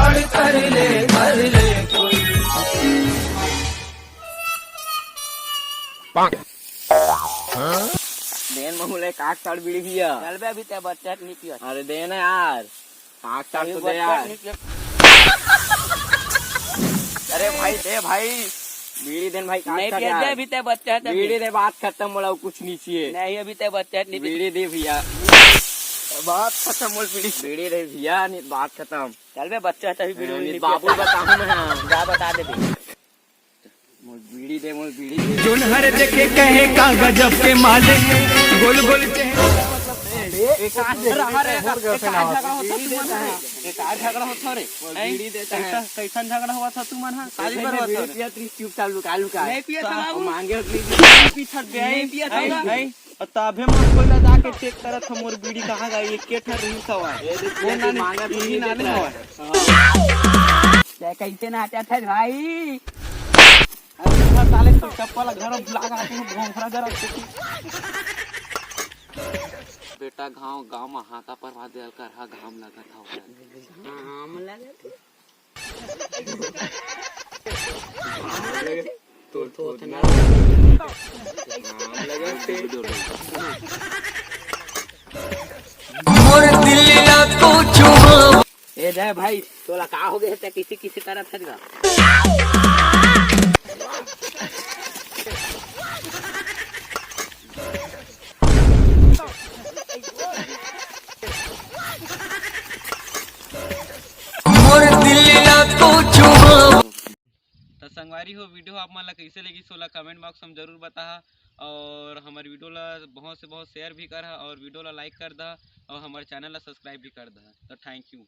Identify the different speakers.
Speaker 1: जुगाड़ कर ले कोई।
Speaker 2: देन महुले काट साड़ बीड़ी पिया।
Speaker 3: चल बे अभी ते बच्चा नहीं पिया।
Speaker 2: अरे दे ना यार, काट साड़ तो दे यार। अरे भाई दे भाई, बीड़ी देन भाई,
Speaker 3: नहीं पिया दे अभी ते बच्चा है।
Speaker 2: बीड़ी दे, बात खत्म, बोला कुछ नहीं चाहिए।
Speaker 3: नहीं अभी ते बच्चा नहीं।
Speaker 2: बीड़ी दे भैया, बात खत्म बोल। बीड़ी दे भैया, नहीं बात खत्म।
Speaker 3: चल बे बच्चा है बीड़ी
Speaker 2: बाबू बताऊं मैं,
Speaker 3: जा बता दे भी।
Speaker 2: बीड़ी दे, मोल बीड़ी दे।
Speaker 1: जुनहर देखे कहे का गजब के मालिक, गोल गोल चेहरा।
Speaker 3: झगड़ा होता रे, कैसन झगड़ा हुआ था तू मन?
Speaker 2: चुप चाल लुका लुका
Speaker 3: नहीं पिया था
Speaker 2: मांगे
Speaker 3: पीछा नहीं पिया था। तबे मन कोई ला जाके चेक करत हम मोर बीड़ी कहां गई। एक के ठर रिंग सवा वो ना
Speaker 2: मांगा
Speaker 3: बीड़ी ना ले हो। क्या कैसे ना आता था भाई? अरे साले तो चप्पल घर लगा के भोंखरा जरा।
Speaker 2: बेटा गाँव गाँव में हाथा पर वादे कर हा घाम लगा था।
Speaker 3: घाम लगा
Speaker 2: तो ना
Speaker 1: मोर दिल ला तो छुआ।
Speaker 3: ए जय भाई तोला का हो गए थे? किसी किसी तरह था।
Speaker 2: संगवारी हो, वीडियो आप मन ला कैसे लगी सोला कमेंट बॉक्स में जरूर बता। और हमारे वीडियो ला बहुत से बहुत शेयर भी कर और वीडियो ला लाइक कर दा और हमारे चैनल ला सब्सक्राइब भी कर दा। तो थैंक यू।